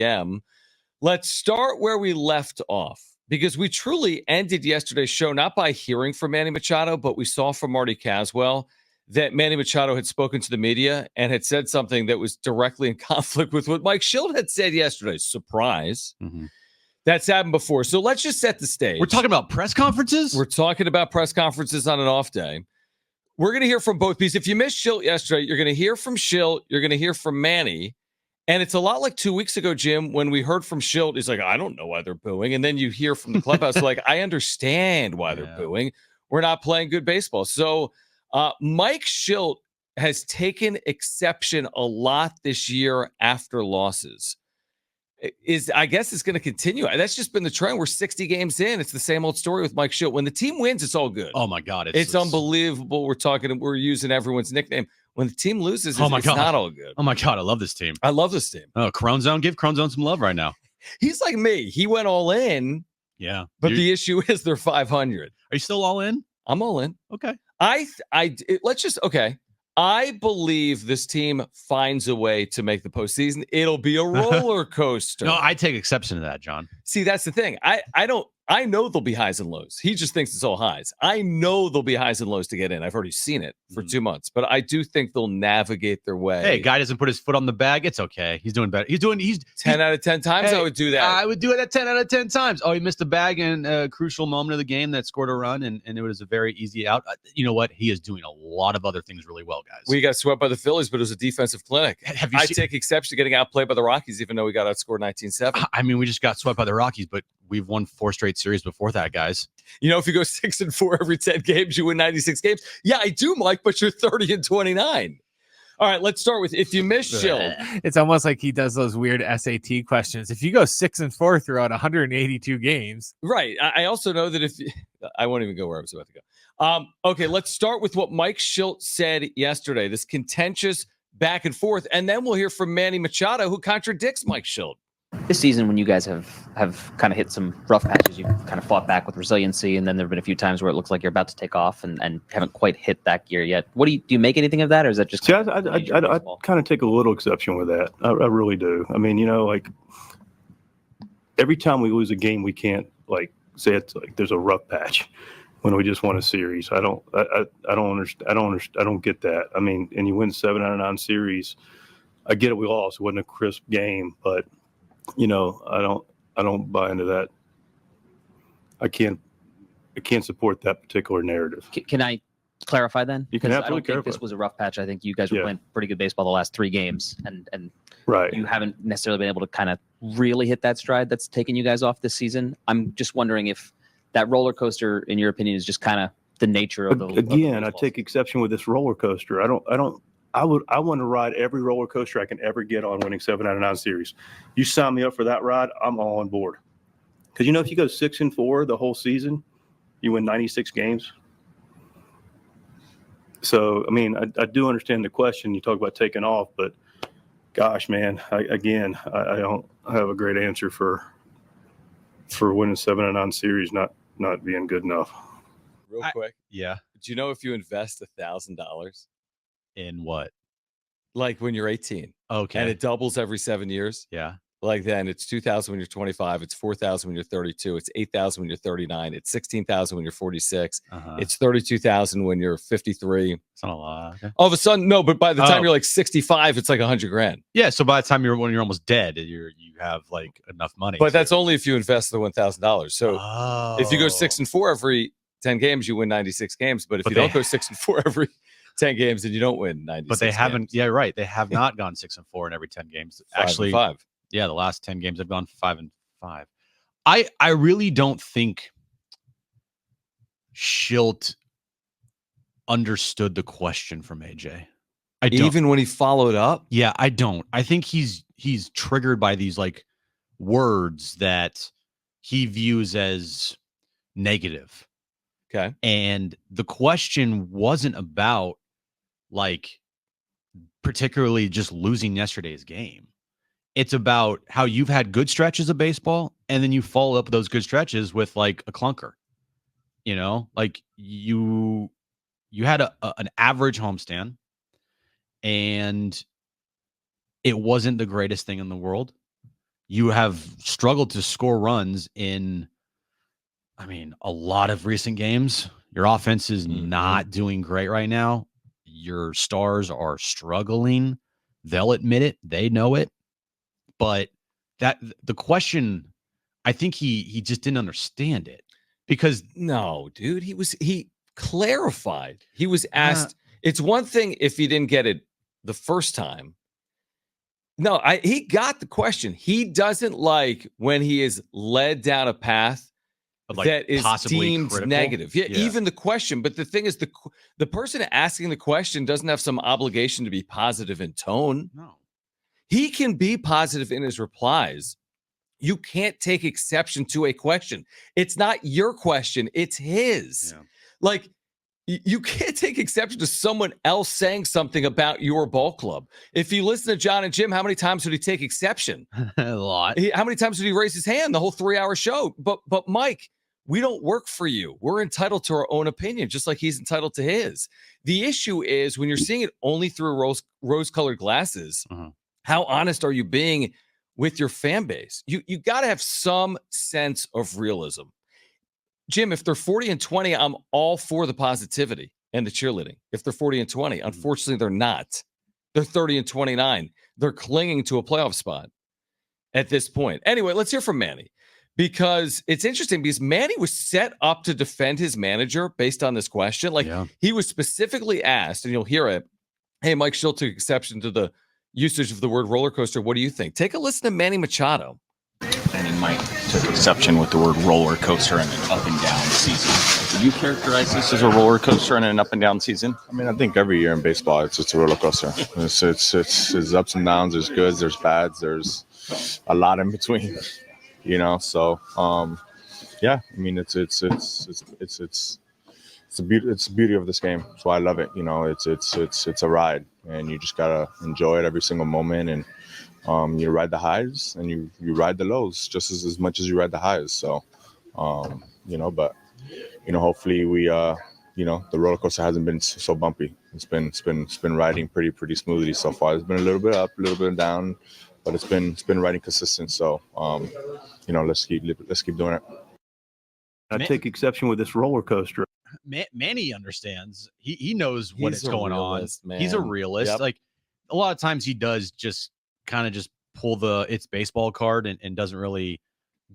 p.m. Let's start where we left off, because we truly ended yesterday's show not by hearing from Manny Machado, but we saw from Marty Caswell that Manny Machado had spoken to the media and had said something that was directly in conflict with what Mike Shildt had said yesterday. Surprise. Mm-hmm. That's happened before. So let's just set the stage. We're talking about press conferences? We're talking about press conferences on an off day. We're going to hear from both pieces. If you missed Shildt yesterday, you're going to hear from Shildt. You're going to hear from Manny. And it's a lot like 2 weeks ago, Jim, when we heard from Shildt. He's like, I don't know why they're booing. And then you hear from the clubhouse, like, I understand why they're booing. We're not playing good baseball. So Mike Shildt has taken exception a lot this year after losses. I guess it's going to continue. That's just been the trend. We're 60 games in. It's the same old story with Mike Shildt. When the team wins, it's all good. Oh my God. It's unbelievable. We're using everyone's nickname. When the team loses, it's not all good. Oh my God. I love this team. I love this team. Oh, Crone Zone. Give Crone Zone some love right now. He's like me. He went all in. Yeah. But the issue is they're 500. Are you still all in? I'm all in. Okay. I believe this team finds a way to make the postseason. It'll be a roller coaster. No, I take exception to that, John. See, that's the thing. I know there'll be highs and lows. He just thinks it's all highs. I know there'll be highs and lows to get in. I've already seen it for 2 months, but I do think they'll navigate their way. Hey, guy doesn't put his foot on the bag. It's okay. He's doing better. He's 10 out of 10 times. Hey, I would do that. I would do it at 10 out of 10 times. Oh, he missed a bag in a crucial moment of the game that scored a run, and it was a very easy out. You know what? He is doing a lot of other things really well, guys. We got swept by the Phillies, but it was a defensive clinic. I take exception to getting outplayed by the Rockies, even though we got outscored 19-7. I mean, we just got swept by the Rockies, but we've won 4 straight series before that, guys. You know, if you go 6-4 every 10 games, you win 96 games. Yeah, I do, Mike, but you're 30-29. All right, let's start with if you miss Shildt. It's almost like he does those weird SAT questions. If you go 6-4 throughout 182 games. Right. I also know that I won't even go where I was about to go. Okay, let's start with what Mike Shildt said yesterday, this contentious back and forth, and then we'll hear from Manny Machado, who contradicts Mike Shildt. This season, when you guys have kind of hit some rough patches, you've kind of fought back with resiliency, and then there have been a few times where it looks like you're about to take off and haven't quite hit that gear yet. What do you make anything of that, or is that just? See, I kind of take a little exception with that. I really do. I mean, like every time we lose a game, we can't say it's like there's a rough patch when we just won a series. I don't get that. I mean, and you win 7 out of 9 series. I get it. We lost. It wasn't a crisp game, but. I don't buy into that. I can't support that particular narrative. Can I clarify then? You can absolutely I don't clarify. think this was a rough patch. I think you guys were playing pretty good baseball the last 3 games, and right. You haven't necessarily been able to kind of really hit that stride that's taken you guys off this season. I'm just wondering if that roller coaster, in your opinion, is just kind of the nature of the. Again, I take exception with this roller coaster. I want to ride every roller coaster I can ever get on, winning 7 out of 9 series. You sign me up for that ride, I'm all on board. Because if you go 6-4 the whole season, you win 96 games. So I mean, I do understand the question. You talk about taking off, but gosh, man, I don't have a great answer for winning 7 out of 9 series not being good enough. Real quick, yeah. Do you know if you invest $1,000? In what? Like when you're 18. Okay. And it doubles every 7 years. Yeah. Like then it's 2,000 when you're 25. It's 4,000 when you're 32. It's 8,000 when you're 39. It's 16,000 when you're 46. It's 32,000 when you're 53. It's not a lot. Okay. All of a sudden, no, but by the time you're like 65, it's like $100,000. Yeah. So by the time when you're almost dead, you have like enough money. But that's only if you invest the $1,000. So if you go 6-4 every 10 games, you win 96 games. But if you don't go 6-4 every 10 games, and you don't win 96. But they haven't. Games. Yeah, right. They have not gone 6-4 in every 10 games. 5-5. Yeah, the last 10 games have gone 5-5. I really don't think Shildt understood the question from AJ. I don't. Even when he followed up. Yeah, I don't. I think he's triggered by these like words that he views as negative. Okay. And the question wasn't about like particularly just losing yesterday's game. It's about how you've had good stretches of baseball and then you follow up those good stretches with like a clunker. Like you had an average homestand and it wasn't the greatest thing in the world. You have struggled to score runs in, I mean, a lot of recent games. Your offense is not doing great right now. Your stars are struggling. They'll admit it. They know it. But that the question, I think he just didn't understand it because no, dude, he clarified. He was asked. It's one thing if he didn't get it the first time. No, he got the question. He doesn't like when he is led down a path like that is possibly deemed critical. negative. Yeah, even the question. But the thing is, the person asking the question doesn't have some obligation to be positive in tone. No. He can be positive in his replies. You can't take exception to a question. It's not your question. It's his. Yeah. Like, you can't take exception to someone else saying something about your ball club. If you listen to Jon and Jim, how many times would he take exception? A lot. How many times would he raise his hand the whole 3-hour show? But Mike, we don't work for you. We're entitled to our own opinion, just like he's entitled to his. The issue is when you're seeing it only through rose-colored glasses, how honest are you being with your fan base? You got to have some sense of realism. Jim, if they're 40-20, I'm all for the positivity and the cheerleading. If they're 40-20, unfortunately, they're not. They're 30-29. They're clinging to a playoff spot at this point. Anyway, let's hear from Manny, because it's interesting because Manny was set up to defend his manager based on this question. Like, he was specifically asked, and you'll hear it, hey, Mike Shildt took exception to the usage of the word roller coaster. What do you think? Take a listen to Manny Machado. And Mike took exception with the word roller coaster and an up and down season. Would you characterize this as a roller coaster and an up and down season? I mean, I think every year in baseball, it's a roller coaster. It's ups and downs. There's goods, there's bads, there's a lot in between. You know, so yeah. I mean, it's the beauty of this game. That's why I love it. You know, it's a ride, and you just gotta enjoy it every single moment. And you ride the highs and you ride the lows just as much as you ride the highs. So, you know, but, you know, hopefully we, you know, the roller coaster hasn't been so bumpy. It's been riding pretty smoothly so far. It's been a little bit up, a little bit down, but it's been riding consistent. So, you know, let's keep doing it. I take exception with this roller coaster. Manny understands. He knows what is going on. Man. He's a realist. Yep. Like a lot of times he does just kind of just pull the it's baseball card and doesn't really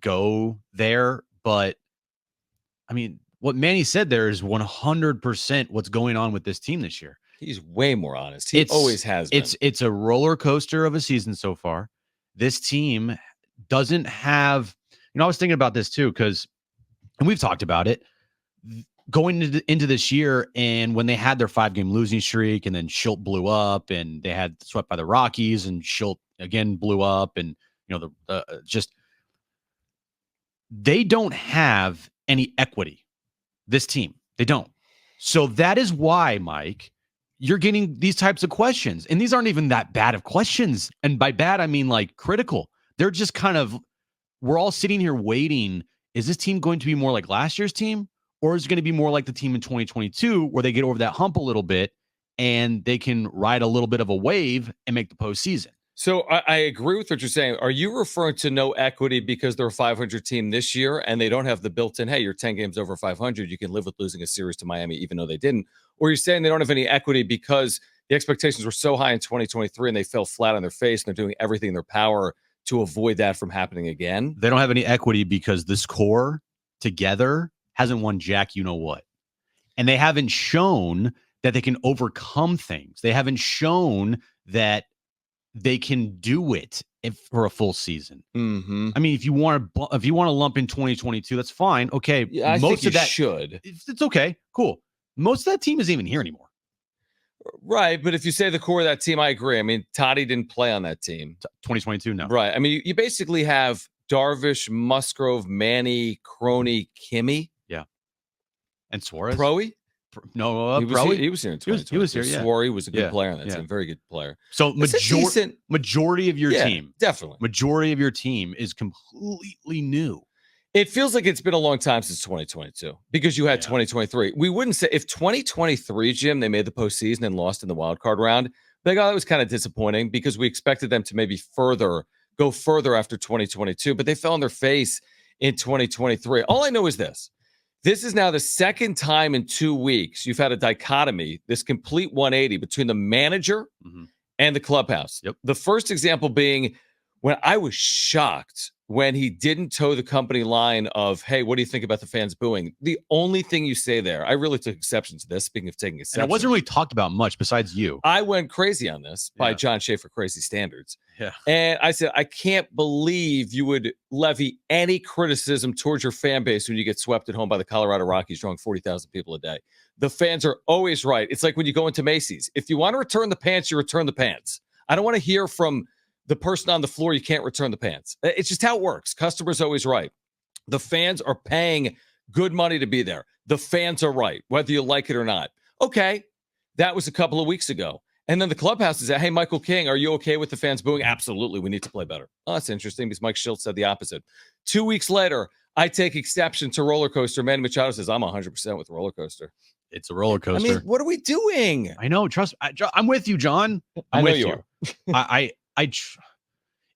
go there. But I mean, what Manny said there is 100% what's going on with this team this year. He's way more honest. He always has been. It's a roller coaster of a season so far. This team doesn't have, you know, I was thinking about this too, because, and we've talked about it, going into this year, and when they had their 5-game losing streak, and then Shildt blew up, and they had swept by the Rockies, and Shildt again blew up, and you know just they don't have any equity. This team, they don't. So that is why, Mike, you're getting these types of questions, and these aren't even that bad of questions. And by bad, I mean like critical. They're just kind of, we're all sitting here waiting. Is this team going to be more like last year's team? Or is it going to be more like the team in 2022 where they get over that hump a little bit and they can ride a little bit of a wave and make the postseason? So I agree with what you're saying. Are you referring to no equity because they're a 500 team this year and they don't have the built-in, hey, you're 10 games over 500, you can live with losing a series to Miami even though they didn't? Or you're saying they don't have any equity because the expectations were so high in 2023 and they fell flat on their face and they're doing everything in their power to avoid that from happening again? They don't have any equity because this core together hasn't won jack you know what. And they haven't shown that they can overcome things. They haven't shown that they can do it for a full season. Mm-hmm. I mean, if you want to lump in 2022, that's fine. Okay, Yeah, I most think of that should. It's okay, cool. Most of that team isn't even here anymore. Right, but if you say the core of that team, I agree. I mean, Toddy didn't play on that team. 2022, no. Right. I mean, you basically have Darvish, Musgrove, Manny, Crony, Kimmy. Yeah. And Suarez? Proey? No, he was here in 2020. He was here, yeah. Suarez was a good Yeah, player on that yeah. team. Very good player. So majority of your Yeah, team. definitely. Majority of your team is completely new. It feels like it's been a long time since 2022 because you had 2023. We wouldn't say if 2023, Jim, they made the postseason and lost in the wild card round. They got that was kind of disappointing because we expected them to maybe further go further after 2022, but they fell on their face in 2023. All I know is this. This is now the second time in 2 weeks you've had a dichotomy, this complete 180 between the manager and the clubhouse. Yep. The first example being when I was shocked when he didn't toe the company line of, hey, what do you think about the fans booing? The only thing you say there, I really took exception to this, speaking of taking exception. And it wasn't really talked about much besides you. I went crazy on this by John Schaefer crazy standards. Yeah. And I said, I can't believe you would levy any criticism towards your fan base when you get swept at home by the Colorado Rockies, drawing 40,000 people a day. The fans are always right. It's like when you go into Macy's. If you want to return the pants, you return the pants. I don't want to hear from the person on the floor, you can't return the pants. It's just how it works. Customer's always right. The fans are paying good money to be there. The fans are right, whether you like it or not. Okay, that was a couple of weeks ago. And then the clubhouse is at, hey, Michael King, are you okay with the fans booing? Absolutely, we need to play better. Oh, that's interesting because Mike Shildt said the opposite. 2 weeks later, I take exception to roller coaster. Manny Machado says, I'm 100% with roller coaster. It's a roller coaster. I mean, what are we doing? I know. I'm with you, John. I know with you are.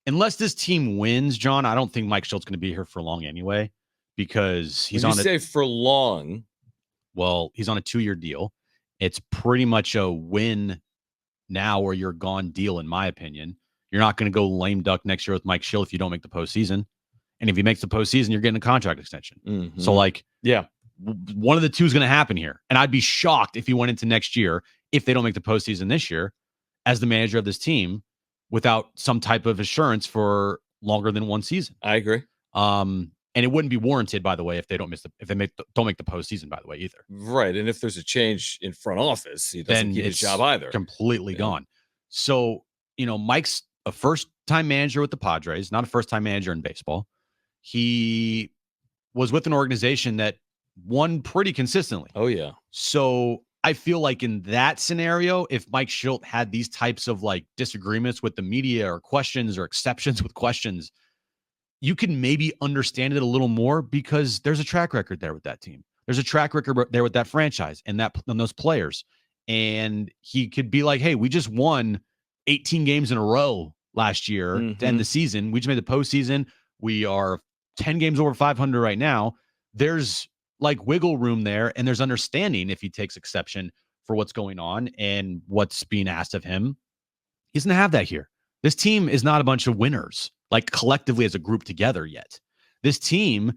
Unless this team wins, John, I don't think Mike Shilt's going to be here for long anyway, because he's when you say for long. Well, he's on a 2-year deal. It's pretty much a win now or you're gone deal, in my opinion. You're not going to go lame duck next year with Mike Shildt if you don't make the postseason. And if he makes the postseason, you're getting a contract extension. So, one of the two is going to happen here. And I'd be shocked if he went into next year, if they don't make the postseason this year, as the manager of this team, without some type of assurance for longer than one season. I agree. And it wouldn't be warranted, by the way, if they don't make the postseason, by the way, either. Right. And if there's a change in front office, he doesn't keep his job either. Completely gone. So, Mike's a first-time manager with the Padres, not a first-time manager in baseball. He was with an organization that won pretty consistently. Oh, yeah. So I feel like in that scenario, if Mike Shildt had these types of disagreements with the media or questions or exceptions with questions, you can maybe understand it a little more because there's a track record there with that team. There's a track record there with that franchise and those players. And he could be like, hey, we just won 18 games in a row last year to end the season. We just made the postseason. We are 10 games over 500 right now. There's wiggle room there, and there's understanding if he takes exception for what's going on and what's being asked of him. He doesn't have that here. This team is not a bunch of winners, collectively as a group together yet. This team,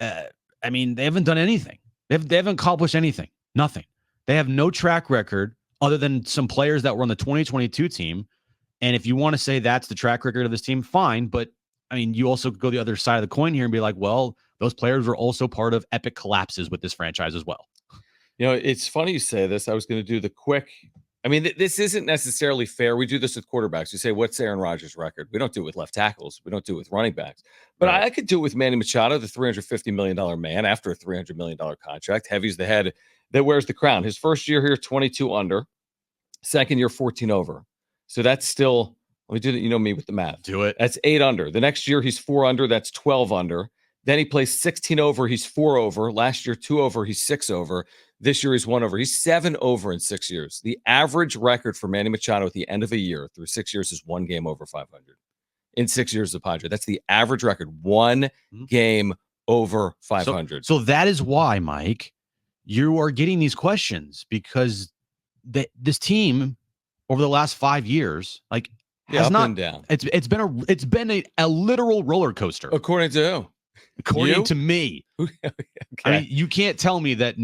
they haven't done anything. They haven't accomplished anything. Nothing. They have no track record other than some players that were on the 2022 team. And if you want to say that's the track record of this team, fine. But you also go the other side of the coin here and be like, well, those players were also part of epic collapses with this franchise as well. It's funny you say this. I was going to do the quick. This isn't necessarily fair. We do this with quarterbacks. We say, what's Aaron Rodgers' record? We don't do it with left tackles. We don't do it with running backs. But right. I could do it with Manny Machado, the $350 million man after a $300 million contract. Heavy's the head that wears the crown. His first year here, 22 under. Second year, 14 over. So that's still, let me do that. You know me with the math. Do it. That's 8 under. The next year, he's 4 under. That's 12 under. Then he plays 16 over. He's 4 over. Last year, 2 over. He's 6 over. This year, he's 1 over. He's 7 over in 6 years. The average record for Manny Machado at the end of a year through 6 years is 1 game over 500. In 6 years of Padre. That's the average record. 1 game over 500. So that is why, Mike, you are getting these questions because this team over the last 5 years, has up not and down. It's been a literal roller coaster. According to who? According to me. Okay. You can't tell me that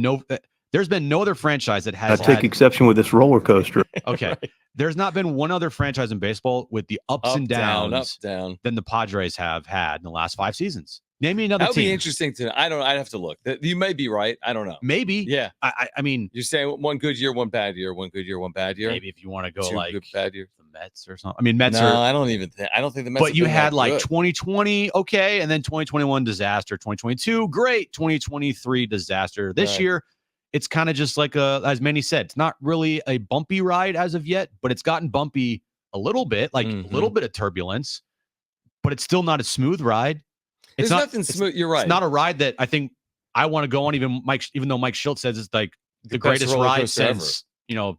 there's been no other franchise that has. I take exception with this roller coaster. Okay. Right. There's not been one other franchise in baseball with the ups and downs down than the Padres have had in the last 5 seasons. Name me another team. That would be interesting I'd have to look. You may be right. I don't know. Maybe. Yeah. I mean, you're saying 1 good year, 1 bad year, 1 good year, 1 bad year. Maybe if you want to go 2 good, bad year. The Mets or something. Mets no, are. I don't think the Mets. But you had good. 2020, okay, and then 2021 disaster, 2022 great, 2023 disaster. This year, it's kind of just as Manny said, it's not really a bumpy ride as of yet, but it's gotten bumpy a little bit, a little bit of turbulence, but it's still not a smooth ride. There's nothing smooth. You're right. It's not a ride that I think I want to go on. Even though Mike Shildt says it's the greatest ride since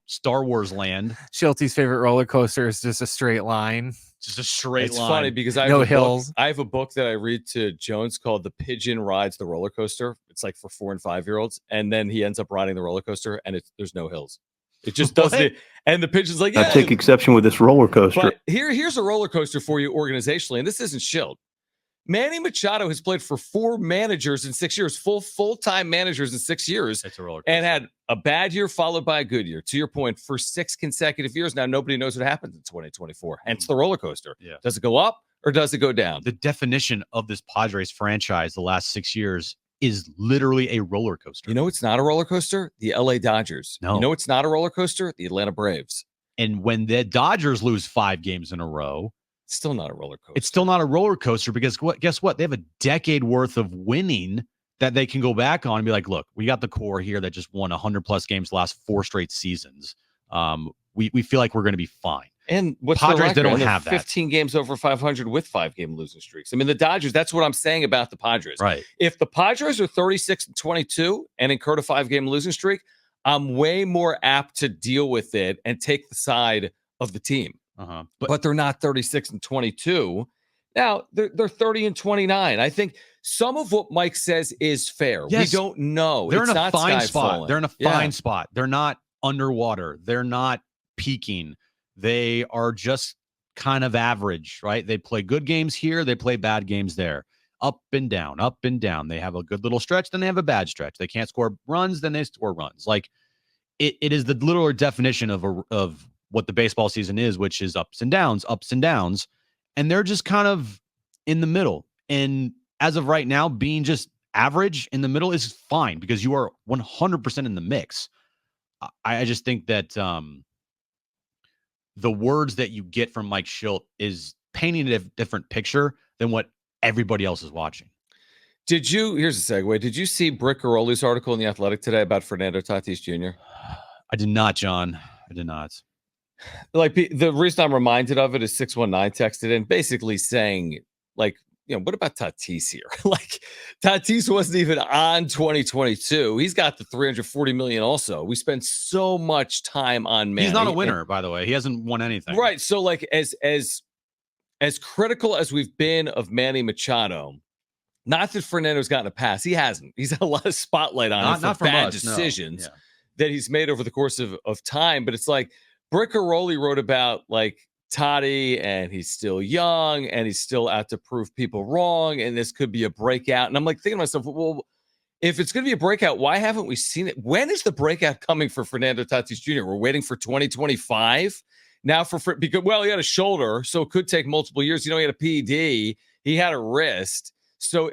Star Wars land. Shilty's favorite roller coaster is just a straight line. Just a straight It's line. funny because I No have hills. I have a book that I read to Jones called "The Pigeon Rides the Roller Coaster." It's like for 4 and 5-year-olds, and then he ends up riding the roller coaster, and there's no hills. It just doesn't. And the pigeon's like, I yeah. take exception with this roller coaster. But here's a roller coaster for you organizationally, and this isn't Shildt. Manny Machado has played for 4 managers in 6 years, full-time managers in 6 years, It's a roller coaster. and had a bad year followed by a good year. To your point, for 6 consecutive years now, nobody knows what happens in 2024. Hence the roller coaster. Yeah. Does it go up or does it go down? The definition of this Padres franchise the last 6 years is literally a roller coaster. You know it's not a roller coaster? The LA Dodgers. No. You know it's not a roller coaster? The Atlanta Braves. And when the Dodgers lose 5 games in a row, It's still not a roller coaster. it's still not a roller coaster because guess what? They have a decade worth of winning that they can go back on and be like, look, we got the core here that just won 100+ games the last 4 straight seasons. We feel like we're going to be fine. And what's Padres, the they record? don't And they're have that. 15 games over 500 with 5-game losing streaks. I mean, the Dodgers, that's what I'm saying about the Padres. Right. If the Padres are 36-22 and incurred a 5-game losing streak, I'm way more apt to deal with it and take the side of the team. Uh-huh. But they're not 36-22. Now they're 30-29. I think some of what Mike says is fair. Yes. We don't know. They're It's in a not fine sky spot. falling. They're in a Yeah. fine spot. They're not underwater. They're not peaking. They are just kind of average, right? They play good games here. They play bad games there. Up and down, up and down. They have a good little stretch, then they have a bad stretch. They can't score runs, then they score runs. Like it is the literal definition of what the baseball season is, which is ups and downs, and they're just kind of in the middle. And as of right now, being just average in the middle is fine because you are 100% in the mix. I just think that the words that you get from Mike Shildt is painting a different picture than what everybody else is watching. Here's a segue. Did you see Brick Caroli's article in The Athletic today about Fernando Tatis Jr.? I did not, John. I did not. Like the reason I'm reminded of it is 619 texted in basically saying, like, what about Tatis here? Like Tatis wasn't even on 2022. He's got the $340 million also. We spend so much time on Manny. He's not a winner, by the way. He hasn't won anything. Right. So like as critical as we've been of Manny Machado, not that Fernando's gotten a pass. He hasn't. He's had a lot of spotlight on him for bad decisions that he's made over the course of time. But it's like Brick Caroli wrote about like Toddy, and he's still young and he's still out to prove people wrong. And this could be a breakout. And I'm like thinking to myself, well, if it's going to be a breakout, why haven't we seen it? When is the breakout coming for Fernando Tatis Jr.? We're waiting for 2025 now because he had a shoulder, so it could take multiple years. He had a PED, he had a wrist. So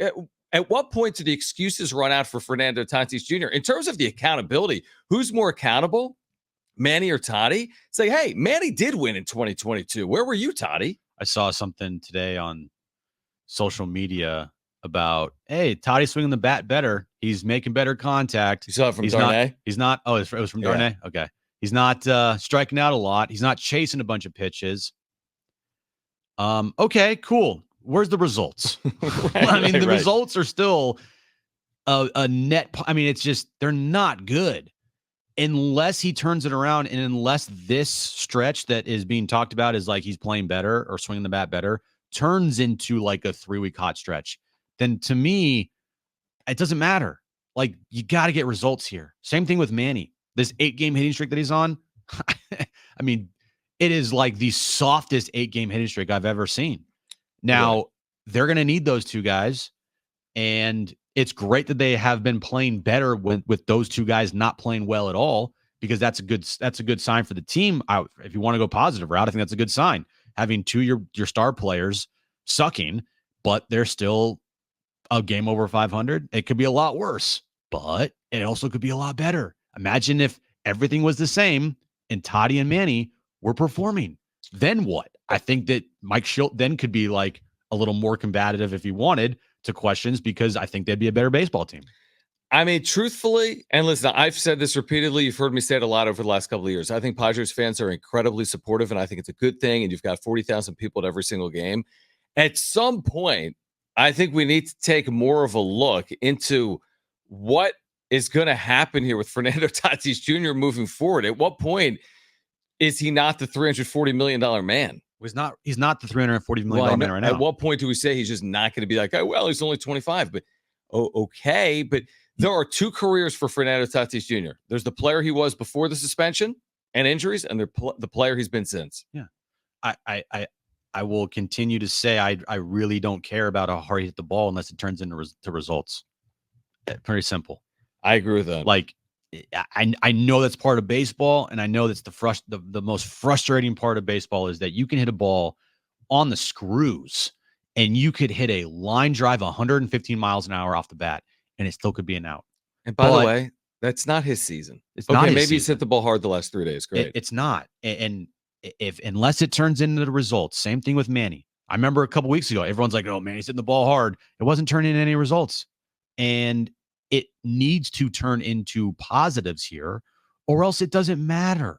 at what point do the excuses run out for Fernando Tatis Jr.? In terms of the accountability, who's more accountable? Manny or Toddy? It's like, hey, Manny did win in 2022. Where were you, Toddy? I saw something today on social media about, hey, Toddy's swinging the bat better. He's making better contact. You saw it from He's Darnay? Not. Oh, it was from Darnay? Okay. He's not striking out a lot. He's not chasing a bunch of pitches. Okay, cool. Where's the results? The results are still a net. I mean, it's just, they're not good. Unless he turns it around and unless this stretch that is being talked about is like he's playing better or swinging the bat better turns into like a 3-week hot stretch, then to me, it doesn't matter. Like, you got to get results here. Same thing with Manny. This 8-game hitting streak that he's on, I mean, it is like the softest 8-game hitting streak I've ever seen. Now, they're going to need those two guys, and it's great that they have been playing better with those two guys not playing well at all, because that's a good sign for the team. If you want to go positive route, I think that's a good sign. Having your star players sucking, but they're still a game over 500. It could be a lot worse, but it also could be a lot better. Imagine if everything was the same and Toddy and Manny were performing. Then what? I think that Mike Shildt then could be like a little more combative if he wanted to questions, because I think they'd be a better baseball team. I mean, truthfully, and listen, I've said this repeatedly. You've heard me say it a lot over the last couple of years. I think Padres fans are incredibly supportive, and I think it's a good thing. And you've got 40,000 people at every single game. At some point, I think we need to take more of a look into what is going to happen here with Fernando Tatis Jr. moving forward? At what point is he not the $340 million man? He's not the $340 million man right now. At what point do we say he's just not going to be like, oh, well, he's only 25, but okay. But there are two careers for Fernando Tatis Jr. There's the player he was before the suspension and injuries, and the player he's been since. Yeah. I will continue to say I really don't care about how hard he hit the ball unless it turns into results. Very simple. I agree with that. Like, I know that's part of baseball, and I know that's the most frustrating part of baseball is that you can hit a ball on the screws, and you could hit a line drive 115 miles an hour off the bat, and it still could be an out. And by the way, that's not his season. It's not his maybe season. He's hit the ball hard the last 3 days. Great. It's not. And if unless it turns into the results, same thing with Manny. I remember a couple weeks ago, everyone's like, "Oh, Manny's hitting the ball hard." It wasn't turning in any results, and it needs to turn into positives here, or else it doesn't matter.